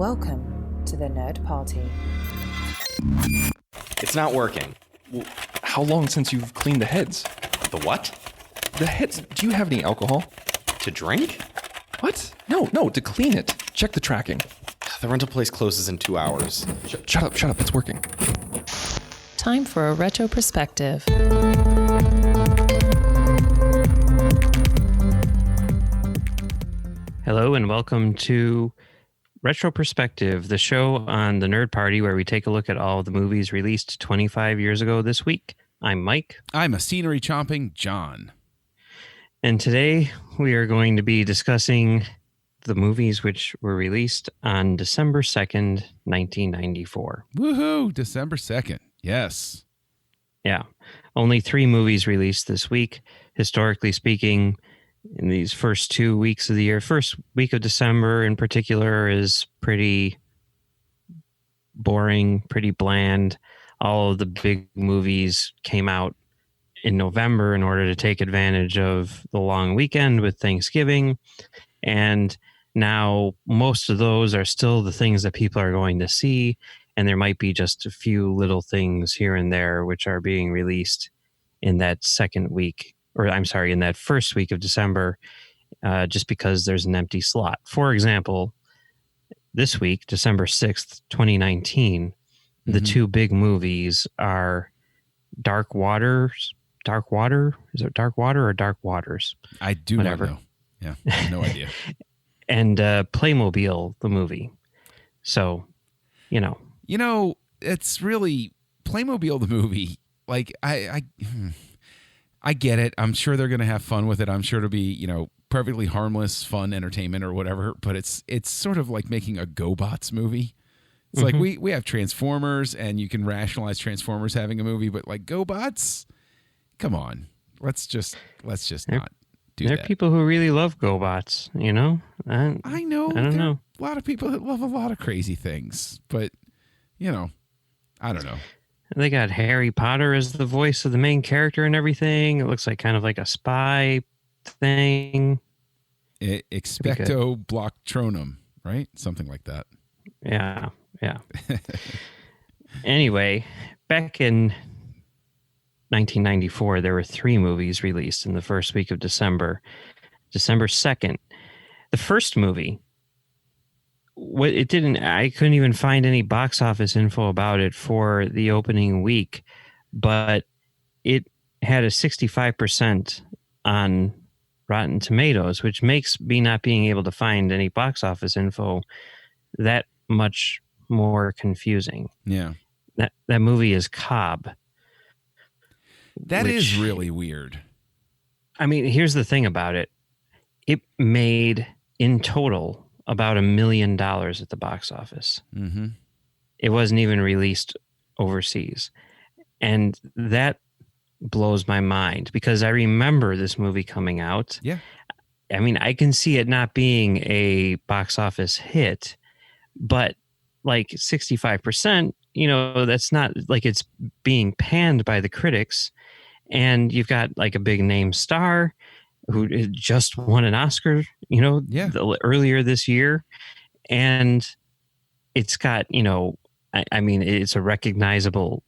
Welcome to the Nerd Party. It's not working. Well, how long since you've cleaned the heads? The what? The heads. Do you have any alcohol? To drink? What? No, to clean it. Check the tracking. The rental place closes in 2 hours. Shut up. It's working. Time for a retro perspective. Hello and welcome to Retro Perspective, the show on the Nerd Party where we take a look at all the movies released 25 years ago this week. I'm Mike. I'm a scenery chomping John. And today we are going to be discussing the movies which were released on December 2nd, 1994. Woohoo! December 2nd. Yes. Yeah. Only 3 movies released this week. Historically speaking, in these first 2 weeks of the year, first week of December in particular is pretty boring, pretty bland. All of the big movies came out in November in order to take advantage of the long weekend with Thanksgiving. And now most of those are still the things that people are going to see. And there might be just a few little things here and there which are being released in that second week. Or I'm sorry, in that first week of December, just because there's an empty slot. For example, this week, December 6th, 2019, the 2 big movies are Dark Water? Is it Dark Water or Dark Waters? I do Whatever. not know. Yeah, I have no idea. And Playmobil, the movie. So, it's really Playmobil the movie. Like, I get it. I'm sure they're going to have fun with it. I'm sure it'll be, perfectly harmless, fun entertainment or whatever. But it's sort of like making a GoBots movie. It's like we have Transformers, and you can rationalize Transformers having a movie, but like GoBots, come on, let's just not do that. There are people who really love GoBots. I know. I don't know. A lot of people that love a lot of crazy things, but I don't know. They got Harry Potter as the voice of the main character and everything. It looks like kind of like a spy thing. Expecto Blocktronum, right? Something like that. Yeah. Anyway, back in 1994, there were 3 movies released in the first week of December. December 2nd. The first movie, I couldn't even find any box office info about it for the opening week, but it had a 65% on Rotten Tomatoes, which makes me not being able to find any box office info that much more confusing. Yeah. That movie is Cobb. That is really weird. I mean, here's the thing about it. It made in total about $1 million at the box office. Mm-hmm. It wasn't even released overseas. And that blows my mind because I remember this movie coming out. Yeah. I mean, I can see it not being a box office hit, but like 65%, that's not like it's being panned by the critics. And you've got like a big name star who just won an Oscar, earlier this year. And it's got, I mean, it's a recognizable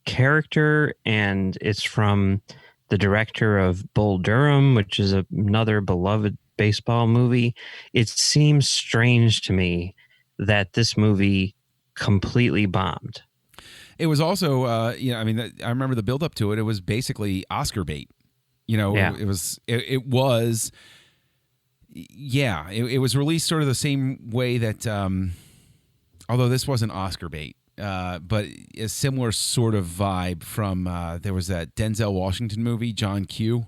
character, and it's from the director of Bull Durham, which is another beloved baseball movie. It seems strange to me that this movie completely bombed. It was also, I remember the build up to it. It was basically Oscar bait. Yeah. It was released sort of the same way that, although this wasn't Oscar bait, but a similar sort of vibe from, there was that Denzel Washington movie, John Q,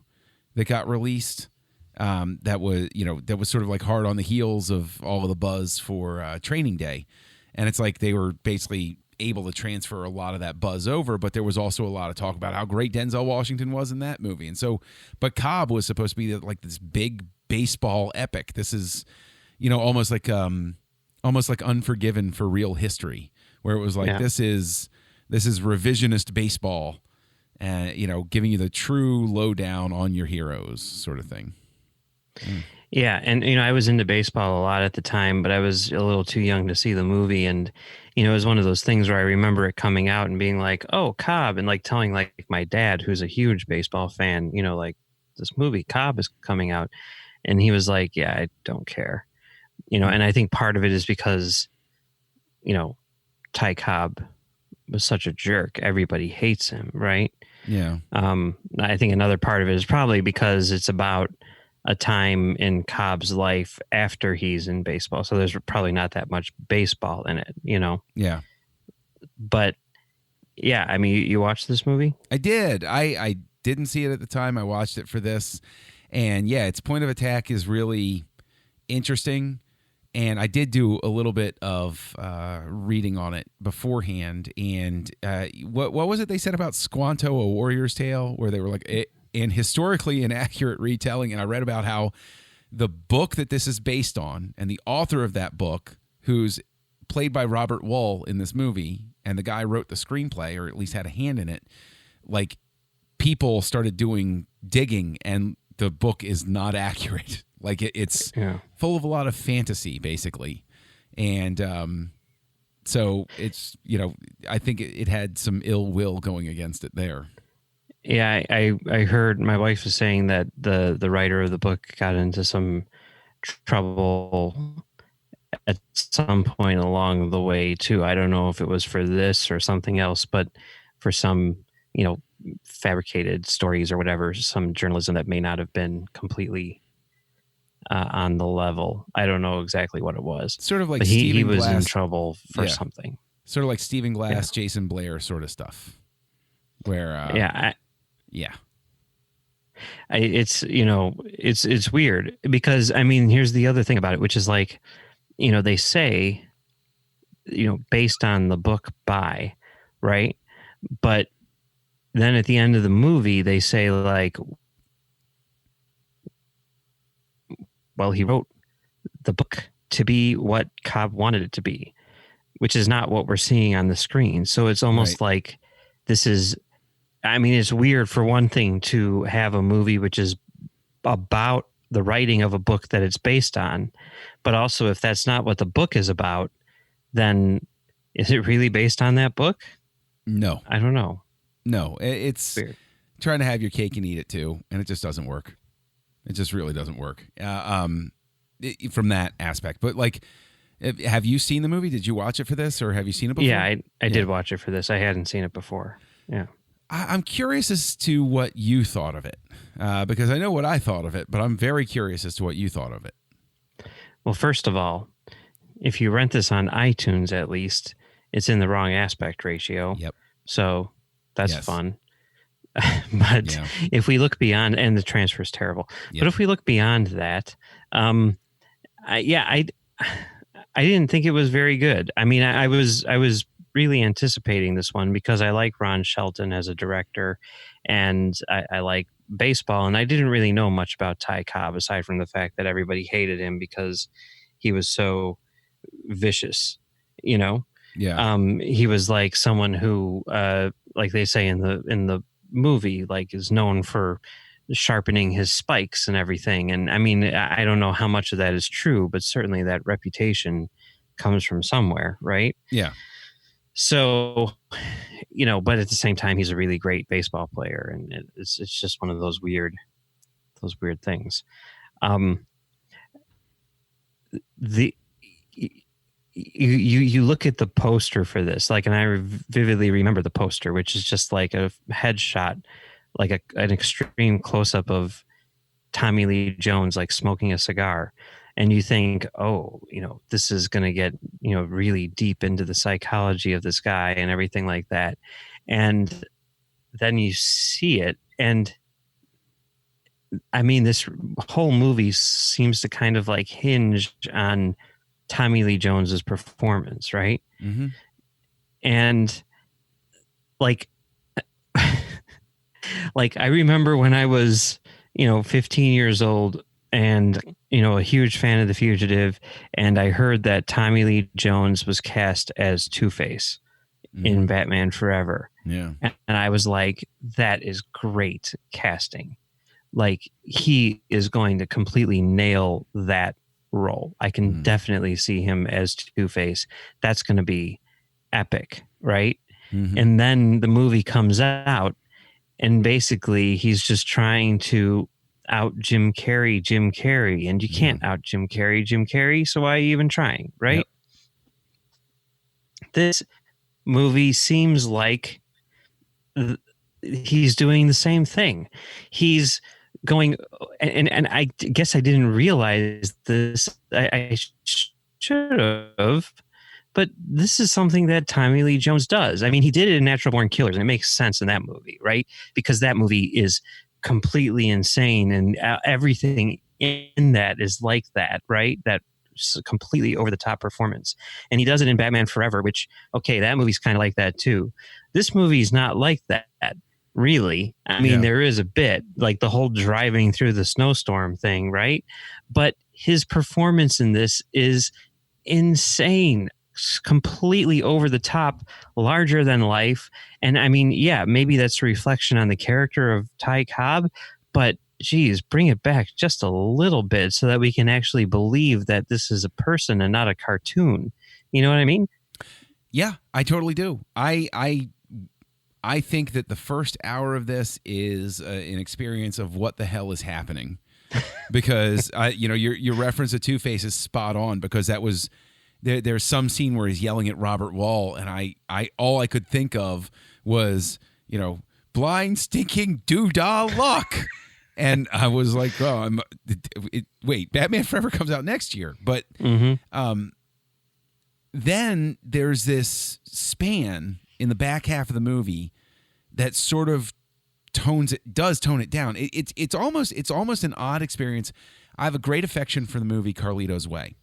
that got released. That was sort of like hard on the heels of all of the buzz for Training Day. And it's like they were basically able to transfer a lot of that buzz over, but there was also a lot of talk about how great Denzel Washington was in that movie. And so, but Cobb was supposed to be like this big baseball epic. This is, almost like Unforgiven for real history, where it was like, this is revisionist baseball and, giving you the true lowdown on your heroes sort of thing. Yeah, and I was into baseball a lot at the time, but I was a little too young to see the movie, and it was one of those things where I remember it coming out and being like, "Oh, Cobb," and like telling like my dad, who's a huge baseball fan, like this movie Cobb is coming out, and he was like, "Yeah, I don't care," and I think part of it is because Ty Cobb was such a jerk. Everybody hates him, right? Yeah. I think another part of it is probably because it's about a time in Cobb's life after he's in baseball. So there's probably not that much baseball in it, Yeah. But yeah, I mean, you watched this movie? I did. I didn't see it at the time. I watched it for this. And yeah, its point of attack is really interesting. And I did do a little bit of reading on it beforehand. And what was it they said about Squanto, A Warrior's Tale, where they were like, and historically inaccurate retelling. And I read about how the book that this is based on and the author of that book, who's played by Robert Wuhl in this movie, and the guy wrote the screenplay, or at least had a hand in it, like people started doing digging, and the book is not accurate. Like it's full of a lot of fantasy, basically. And so it's, I think it had some ill will going against it there. Yeah, I heard my wife was saying that the writer of the book got into some trouble at some point along the way too. I don't know if it was for this or something else, but for some, fabricated stories or whatever, some journalism that may not have been completely on the level. I don't know exactly what it was. Sort of like but Stephen he was Glass, in trouble for something. Sort of like Stephen Glass, Jason Blair sort of stuff. Where it's weird because I mean, here's the other thing about it, which is like, they say, based on the book by, right? But then at the end of the movie, they say like, well, he wrote the book to be what Cobb wanted it to be, which is not what we're seeing on the screen. So it's almost like this is, I mean, it's weird for one thing to have a movie which is about the writing of a book that it's based on, but also if that's not what the book is about, then is it really based on that book? No. I don't know. No, it's weird. Trying to have your cake and eat it too, and it just doesn't work. It just really doesn't work from that aspect. But like, have you seen the movie? Did you watch it for this, or have you seen it before? Yeah, I did watch it for this. I hadn't seen it before. Yeah. I'm curious as to what you thought of it, because I know what I thought of it, but I'm very curious as to what you thought of it. Well, first of all, if you rent this on iTunes, at least, it's in the wrong aspect ratio. Yep. So that's fun. But if we look beyond, and the transfer is terrible, but if we look beyond that, I didn't think it was very good. I mean, I was really anticipating this one because I like Ron Shelton as a director, and I like baseball, and I didn't really know much about Ty Cobb aside from the fact that everybody hated him because he was so vicious, Yeah. He was like someone who, like they say in the movie, like is known for sharpening his spikes and everything. And I mean, I don't know how much of that is true, but certainly that reputation comes from somewhere, right? Yeah. So, but at the same time, he's a really great baseball player, and it's just one of those weird things. You look at the poster for this, like, and I vividly remember the poster, which is just like a headshot, like an extreme close up of Tommy Lee Jones, like smoking a cigar. And you think, oh, this is going to get, really deep into the psychology of this guy and everything like that. And then you see it. And I mean, this whole movie seems to kind of like hinge on Tommy Lee Jones's performance, right? Mm-hmm. And like, like I remember when I was, 15 years old, and a huge fan of The Fugitive, and I heard that Tommy Lee Jones was cast as Two-Face in Batman Forever. Yeah. And I was like, that is great casting. like he is going to completely nail that role. I can definitely see him as Two-Face. That's going to be epic, right? Mm-hmm. And then the movie comes out, and basically he's just trying to out Jim Carrey, and you can't out Jim Carrey, so why are you even trying, right? Yep. This movie seems like he's doing the same thing. He's going, and I guess I didn't realize this. I should have, but this is something that Tommy Lee Jones does. I mean, he did it in Natural Born Killers, and it makes sense in that movie, right? Because that movie is completely insane, and everything in that is like that, right? That completely over the top performance. And he does it in Batman Forever, which, okay, that movie's kind of like that too. This movie's not like that, really. I mean, there is a bit like the whole driving through the snowstorm thing, right? But his performance in this is insane, completely over the top, larger than life. And I mean, yeah, maybe that's a reflection on the character of Ty Cobb, but geez, bring it back just a little bit so that we can actually believe that this is a person and not a cartoon. You know what I mean? Yeah, I totally do. I think that the first hour of this is an experience of what the hell is happening, because your reference to Two-Face is spot on, because that was there's some scene where he's yelling at Robert Wall, and I all I could think of was blind stinking doodah luck. And I was like, oh, wait, Batman Forever comes out next year. But then there's this span in the back half of the movie that sort of does tone it down. It's almost an odd experience. I have a great affection for the movie Carlito's Way.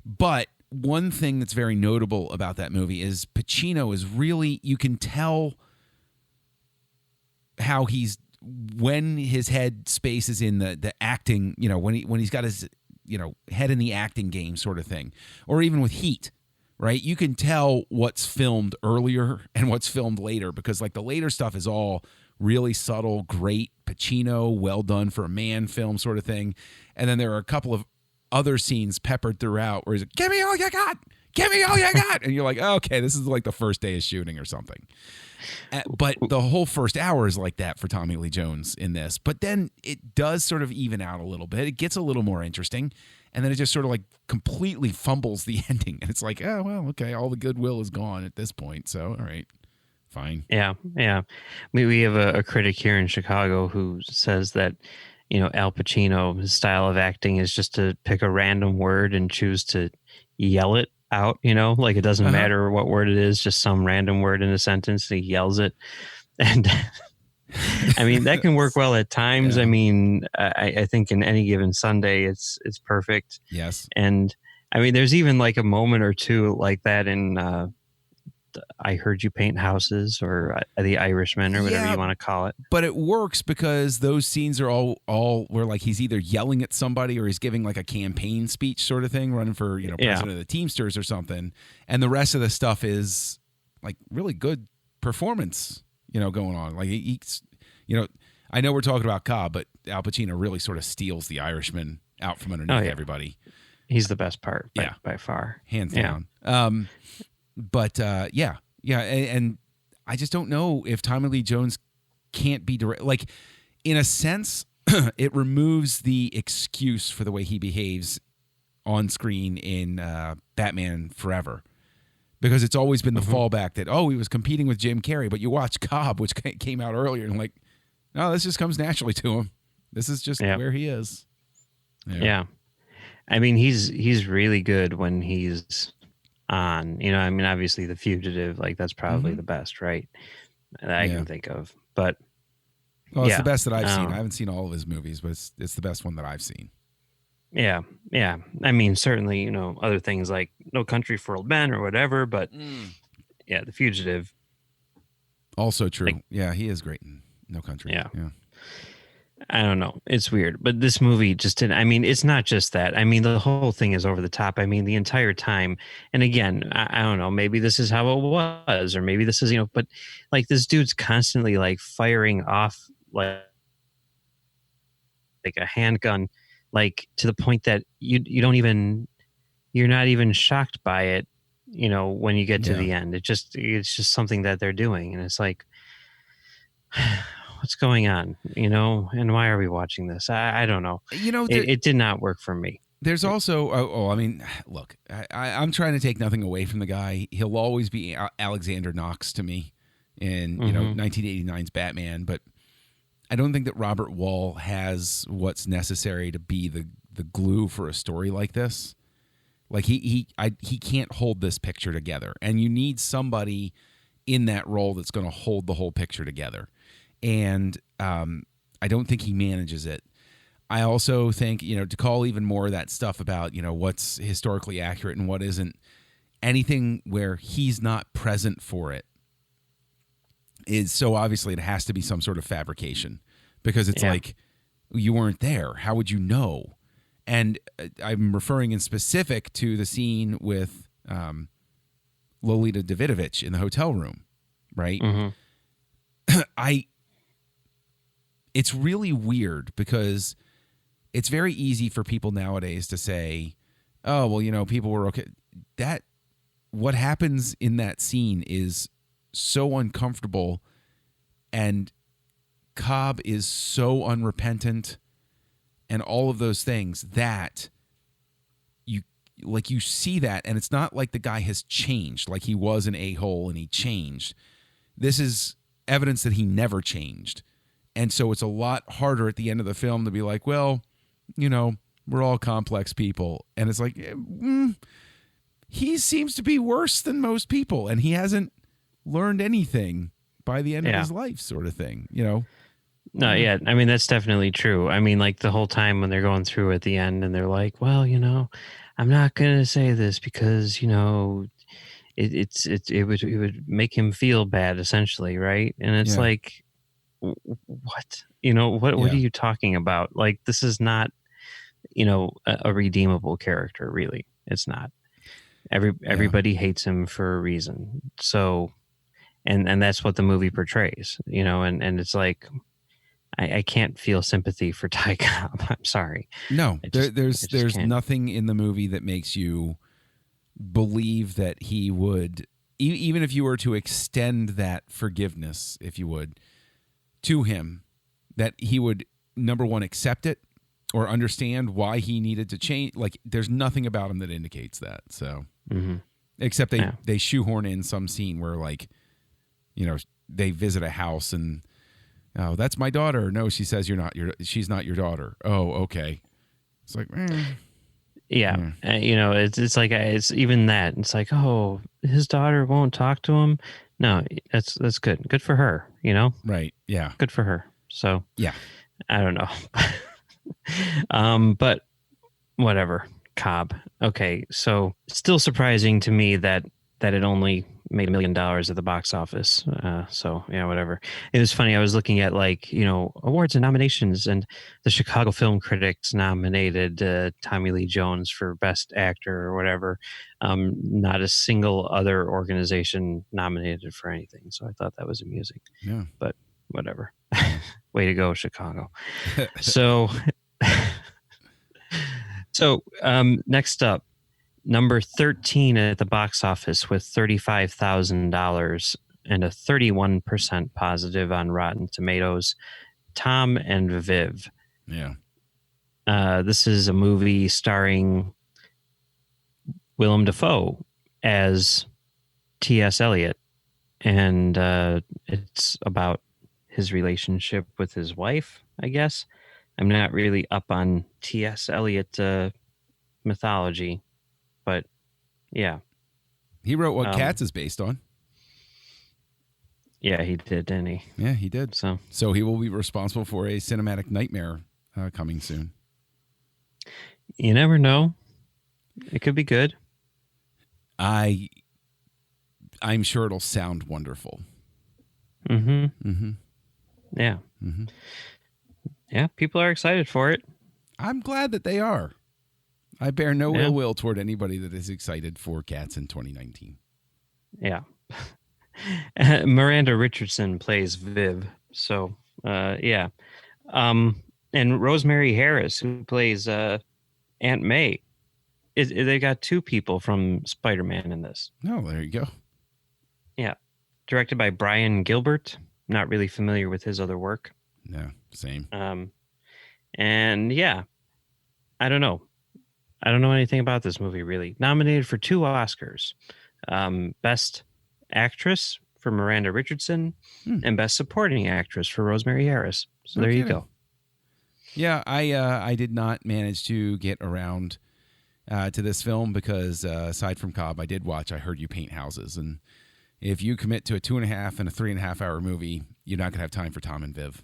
But one thing that's very notable about that movie is Pacino is really, you can tell how he's, when his head space is in the acting, when he's got his head in the acting game sort of thing, or even with Heat, right? You can tell what's filmed earlier and what's filmed later, because like the later stuff is all really subtle, great Pacino, well done for a man film sort of thing, and then there are a couple of other scenes peppered throughout where he's like, "Give me all you got, give me all you got," and you're like, oh, okay, this is like the first day of shooting or something. But the whole first hour is like that for Tommy Lee Jones in this. But then it does sort of even out a little bit. It gets a little more interesting. And then it just sort of like completely fumbles the ending. And it's like, oh, well, okay, all the goodwill is gone at this point. So, all right, fine. Yeah. We have a critic here in Chicago who says that, Al Pacino, his style of acting is just to pick a random word and choose to yell it out, like it doesn't matter what word it is, just some random word in a sentence, he yells it. And I mean, that can work well at times. I mean, I think in any given Sunday, it's perfect. Yes. And I mean, there's even like a moment or two like that in I Heard You Paint Houses, or The Irishman, or whatever you want to call it. But it works because those scenes are all where like he's either yelling at somebody or he's giving like a campaign speech sort of thing, running for president of the Teamsters or something, and the rest of the stuff is like really good performance, going on. Like he's, I know we're talking about Cobb, but Al Pacino really sort of steals The Irishman out from underneath everybody. He's the best part, by far, hands down. But and I just don't know if Tommy Lee Jones can't be direct. Like, in a sense, it removes the excuse for the way he behaves on screen in Batman Forever, because it's always been the fallback that, he was competing with Jim Carrey. But you watch Cobb, which came out earlier, and like, no, this just comes naturally to him. This is just where he is. Yeah. I mean, he's really good when he's on, I mean, obviously The Fugitive, like that's probably the best, right? That I can think of. But it's the best that I've seen. I haven't seen all of his movies, but it's the best one that I've seen. Yeah. I mean, certainly, other things like No Country for Old Men or whatever, but The Fugitive. Also true. Like, yeah, he is great in No Country. Yeah. I don't know. It's weird. But this movie just didn't. I mean, it's not just that. I mean, the whole thing is over the top. I mean, the entire time. And again, I don't know. Maybe this is how it was, or maybe this is, but like this dude's constantly like firing off like like a handgun, like to the point that you don't even, you're not even shocked by it, when you get to Yeah. the end. It's just something that they're doing, and it's like, what's going on, and why are we watching this? I don't know. It did not work for me. There's also, I mean, look, I'm trying to take nothing away from the guy. He'll always be Alexander Knox to me in, 1989's Batman, but I don't think that Robert Wall has what's necessary to be the glue for a story like this. Like he can't hold this picture together, and you need somebody in that role that's going to hold the whole picture together. And I don't think he manages it. I also think, to call even more of that stuff about, what's historically accurate and what isn't, anything where he's not present for it is so obviously it has to be some sort of fabrication, because it's like, you weren't there. How would you know? And I'm referring in specific to the scene with Lolita Davidovich in the hotel room, right? It's really weird because it's very easy for people nowadays to say, oh, well, people were okay. What happens in that scene is so uncomfortable, and Cobb is so unrepentant and all of those things that you see that, and it's not like the guy has changed, like he was an a-hole and he changed. This is evidence that he never changed. And so it's a lot harder at the end of the film to be like, well, we're all complex people. And it's like, he seems to be worse than most people, and he hasn't learned anything by the end of his life, sort of thing, No, yeah. I mean, that's definitely true. I mean, like the whole time when they're going through at the end and they're like, well, I'm not going to say this because, it would make him feel bad, essentially. Right. And it's like, what, what are you talking about? Like, this is not, a redeemable character, really. It's not. Everybody hates him for a reason. So, and that's what the movie portrays, and it's like, I can't feel sympathy for Ty Cobb. I'm sorry. No, there's can't. nothing in the movie that makes you believe that he would, even if you were to extend that forgiveness, if you would, to him, that he would, number one, accept it or understand why he needed to change. Like, there's nothing about him that indicates that. So, except they shoehorn in some scene where, like, they visit a house and, oh, that's my daughter. No, she says she's not your daughter. Oh, okay. It's like, yeah. It's like, it's even that. It's like, oh, his daughter won't talk to him. No, that's good. Good for her, Right. Yeah. Good for her. So, yeah. I don't know. But whatever. Cobb. Okay. So still surprising to me that it only made $1 million at the box office. So yeah, whatever. It was funny. I was looking at awards and nominations, and the Chicago Film Critics nominated Tommy Lee Jones for Best Actor or whatever. Not a single other organization nominated for anything. So I thought that was amusing. Yeah. But whatever. Way to go, Chicago. So, next up, number 13 at the box office with $35,000 and a 31% positive on Rotten Tomatoes, Tom and Viv. Yeah. This is a movie starring Willem Dafoe as T.S. Eliot, and it's about his relationship with his wife, I guess. I'm not really up on T.S. Eliot mythology, but yeah. He wrote what Cats is based on. Yeah, he did, didn't he? Yeah, he did. So he will be responsible for a cinematic nightmare coming soon. You never know. It could be good. I'm sure it'll sound wonderful. Mm-hmm. Mm-hmm. Yeah. Mm-hmm. Yeah, people are excited for it. I'm glad that they are. I bear no ill will toward anybody that is excited for Cats in 2019. Yeah. Miranda Richardson plays Viv. So, yeah. And Rosemary Harris, who plays Aunt May. They got two people from Spider-Man in this. Oh, there you go. Yeah. Directed by Brian Gilbert. Not really familiar with his other work. No, same. And yeah, I don't know. I don't know anything about this movie, really. Nominated for 2 Oscars. Best Actress for Miranda Richardson and Best Supporting Actress for Rosemary Harris. So there you go. Yeah, I did not manage to get around to this film because aside from Cobb, I did watch I Heard You Paint Houses. And if you commit to a 2.5 and a 3.5 hour movie, you're not going to have time for Tom and Viv.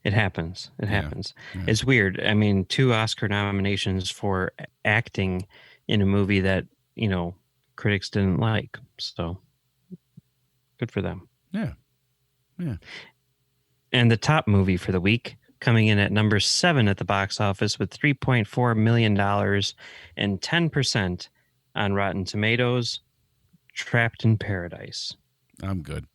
It happens. It happens. Yeah. It's weird. I mean, 2 Oscar nominations for acting in a movie that, critics didn't like. So good for them. Yeah. Yeah. And the top movie for the week, coming in at number 7 at the box office with $3.4 million and 10% on Rotten Tomatoes, Trapped in Paradise. I'm good.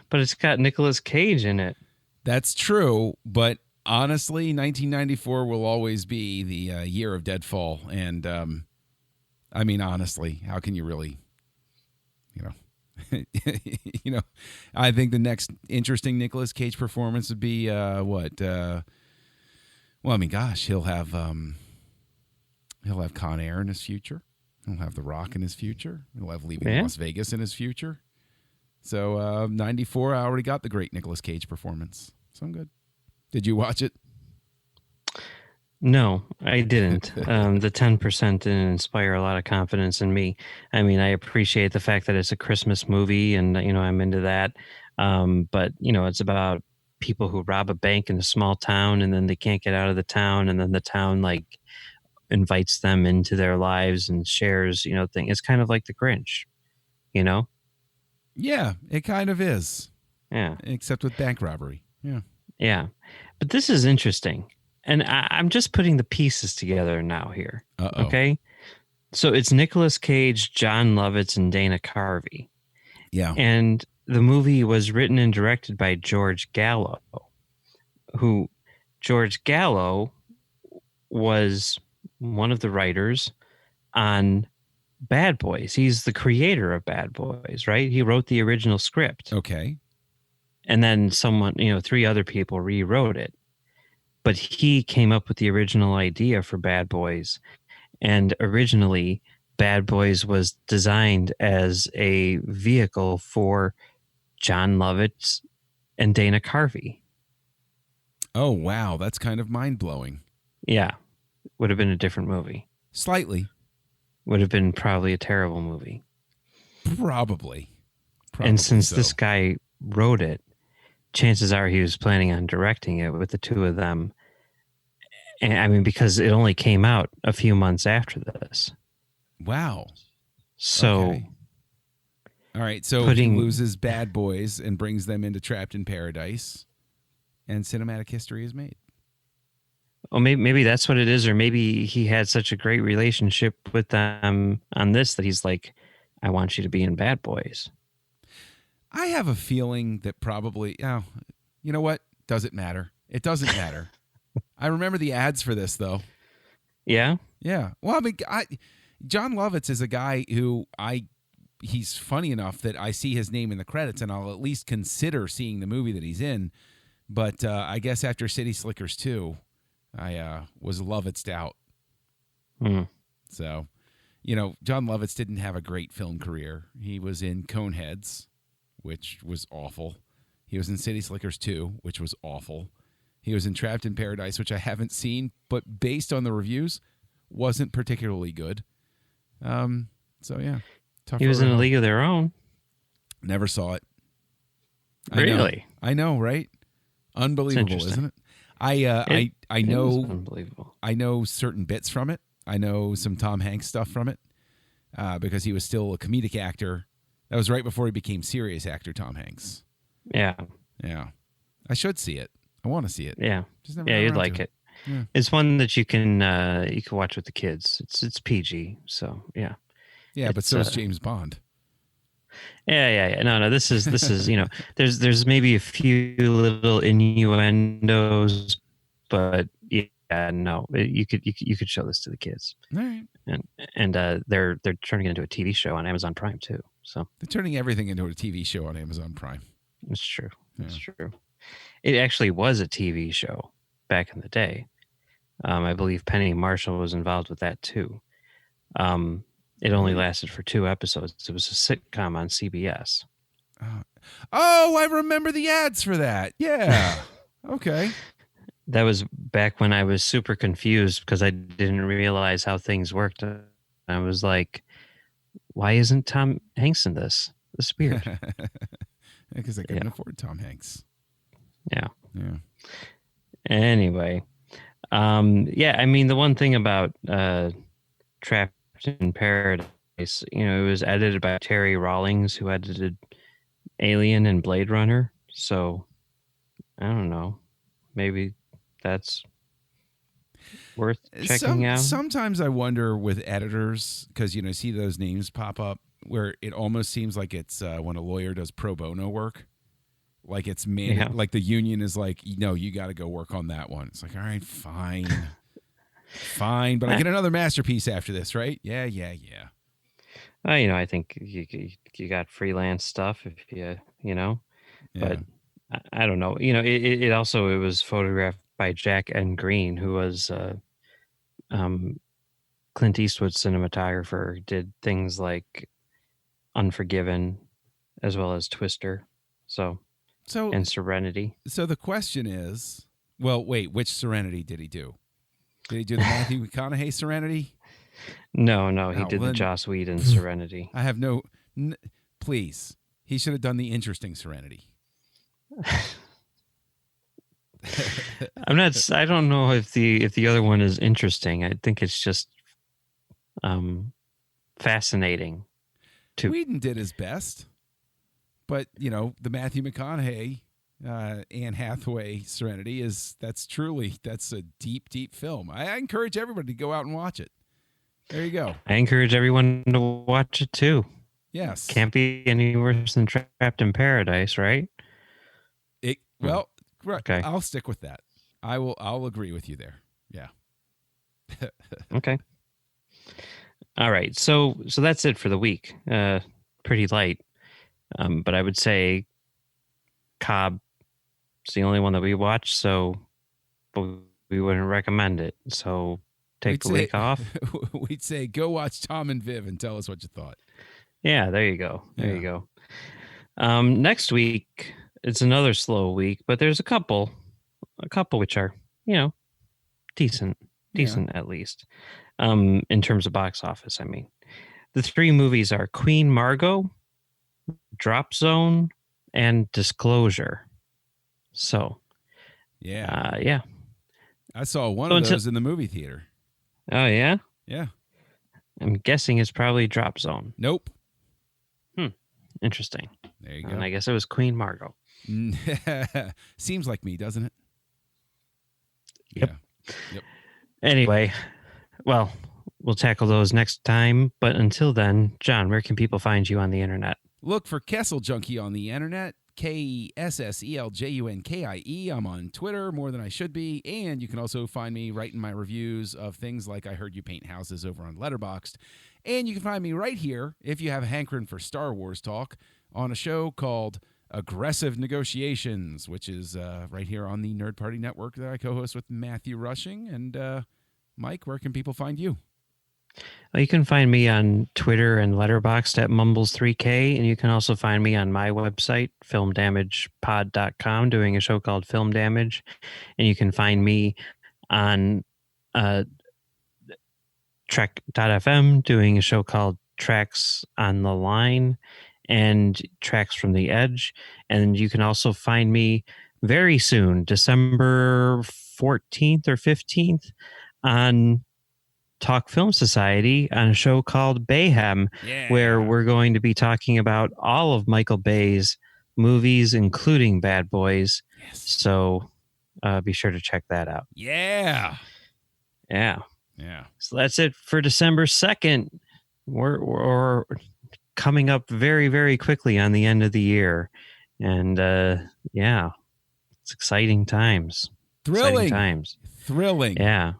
But it's got Nicolas Cage in it. That's true, but honestly, 1994 will always be the year of Deadfall. And, I mean, honestly, how can you really, I think the next interesting Nicolas Cage performance would be, well, I mean, gosh, he'll have Con Air in his future. He'll have The Rock in his future. He'll have Leaving Las Vegas in his future. So 94, I already got the great Nicolas Cage performance. So I'm good. Did you watch it? No, I didn't. The 10% didn't inspire a lot of confidence in me. I mean, I appreciate the fact that it's a Christmas movie and, I'm into that. But, it's about people who rob a bank in a small town and then they can't get out of the town. And then the town invites them into their lives and shares, thing. It's kind of like The Grinch, Yeah, it kind of is. Yeah. Except with bank robbery. Yeah. Yeah. But this is interesting. And I'm just putting the pieces together now here. Uh-oh. Okay. So it's Nicolas Cage, John Lovitz, and Dana Carvey. Yeah. And the movie was written and directed by George Gallo, who George Gallo was one of the writers on Bad Boys. He's the creator of Bad Boys, right? He wrote the original script. Okay. And then someone, 3 other people rewrote it. But he came up with the original idea for Bad Boys. And originally, Bad Boys was designed as a vehicle for John Lovitz and Dana Carvey. Oh, wow. That's kind of mind-blowing. Yeah. Would have been a different movie. Slightly. Would have been probably a terrible movie. Probably And since so. this guy wrote it, chances are he was planning on directing it with the 2 of them. And I mean, because it only came out a few months after this. Wow. So, Okay. All right. So he loses Bad Boys and brings them into Trapped in Paradise, and cinematic history is made. oh, maybe that's what it is, or maybe he had such a great relationship with them on this that he's like, I want you to be in Bad Boys. I have a feeling that probably, you know what? Does it matter? It doesn't matter. I remember the ads for this, though. Yeah? Yeah. Well, I mean, John Lovitz is a guy who he's funny enough that I see his name in the credits and I'll at least consider seeing the movie that he's in. But I guess after City Slickers 2, I was Lovitzed out. So, John Lovitz didn't have a great film career. He was in Coneheads, which was awful. He was in City Slickers 2, which was awful. He was in Trapped in Paradise, which I haven't seen, but based on the reviews, wasn't particularly good. So yeah, tough. He was in A League of Their Own. Never saw it. Really? I know, right? Unbelievable, isn't it? I know. Unbelievable. I know certain bits from it. I know some Tom Hanks stuff from it because he was still a comedic actor. That was right before he became serious actor, Tom Hanks. Yeah. Yeah. I should see it. I want to see it. Yeah. Just never Yeah, got you'd around like to it. Yeah. It's one that you can watch with the kids. It's PG, so yeah. Yeah, but so is James Bond. Yeah. No. This is there's maybe a few little innuendos, but yeah, no, you could show this to the kids, All right. and they're turning it into a TV show on Amazon Prime too. So They're turning everything into a TV show on Amazon Prime. it's true. It's Yeah. true. It actually was a TV show back in the day. I believe Penny Marshall was involved with that too. It only lasted for 2 episodes. It was a sitcom on CBS. Oh, I remember the ads for that. Yeah. Okay. That was back when I was super confused because I didn't realize how things worked. I was like, why isn't Tom Hanks in this? This is weird. Because I couldn't afford Tom Hanks. Yeah. Yeah. Anyway, I mean, the one thing about Trapped in Paradise, it was edited by Terry Rawlings, who edited Alien and Blade Runner. So I don't know. Maybe that's worth checking out. Sometimes I wonder with editors, because see those names pop up where it almost seems like it's when a lawyer does pro bono work, like it's like the union is like, no, you got to go work on that one. It's like, all right, fine, fine, but I get another masterpiece after this, right? Yeah. I think you got freelance stuff if but I don't know. It also it was photographed by Jack N. Green, who was Clint Eastwood's cinematographer, did things like Unforgiven as well as Twister. So and Serenity. So the question is, well, wait, which Serenity did he do? Did he do the Matthew McConaughey Serenity? No, he did the Joss Whedon Serenity. I have please. He should have done the interesting Serenity. I don't know if the other one is interesting. I think it's just fascinating. Whedon did his best, but the Matthew McConaughey, Anne Hathaway Serenity that's a deep film. I encourage everybody to go out and watch it. There you go. I encourage everyone to watch it too. Yes. Can't be any worse than Trapped in Paradise, right? Well, okay. I'll stick with that. I'll agree with you there. Yeah. Okay. All right. So that's it for the week. Pretty light. But I would say Cobb is the only one that we watched, so we wouldn't recommend it. So take the week off. We'd say go watch Tom and Viv and tell us what you thought. Yeah, there you go. You go. Next week, it's another slow week, but there's a couple which are, decent at least. In terms of box office, I mean. The 3 movies are Queen Margot, Drop Zone, and Disclosure. So, yeah. I saw one of those in the movie theater. Oh, yeah? Yeah. I'm guessing it's probably Drop Zone. Nope. Interesting. There you go. And I guess it was Queen Margot. Seems like me, doesn't it? Yep. Yeah. Yep. Anyway, well, we'll tackle those next time. But until then, John, where can people find you on the internet? Look for Kessel Junkie on the internet. KESSELJUNKIE. I'm on Twitter more than I should be. And you can also find me writing my reviews of things like I Heard You Paint Houses over on Letterboxd. And you can find me right here, if you have a hankering for Star Wars talk, on a show called Aggressive Negotiations, which is right here on the Nerd Party Network that I co-host with Matthew Rushing. And Mike, where can people find you? Well, you can find me on Twitter and Letterboxd at Mumbles3K, and you can also find me on my website, filmdamagepod.com, doing a show called Film Damage. And you can find me on Trek.fm, doing a show called Tracks on the Line and Tracks from the Edge. And you can also find me very soon, December 14th or 15th, on Talk Film Society on a show called Bayhem, where we're going to be talking about all of Michael Bay's movies, including Bad Boys. Yes. So be sure to check that out. Yeah. So that's it for December 2nd. We're coming up very, very quickly on the end of the year. And yeah, it's exciting times. Thrilling. Exciting times. Thrilling. Yeah.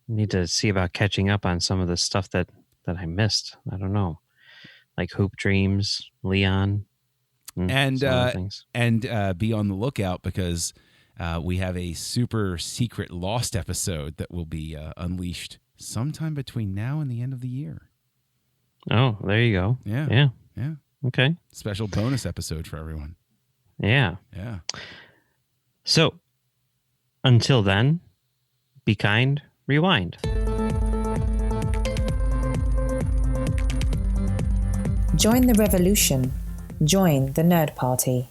Need to see about catching up on some of the stuff that I missed. I don't know. Like Hoop Dreams, Leon, And some other things. And be on the lookout because we have a super secret Lost episode that will be unleashed sometime between now and the end of the year. Oh, there you go. Yeah. Okay. Special bonus episode for everyone. Yeah. Yeah. So until then, be kind, rewind. Join the revolution. Join the Nerd Party.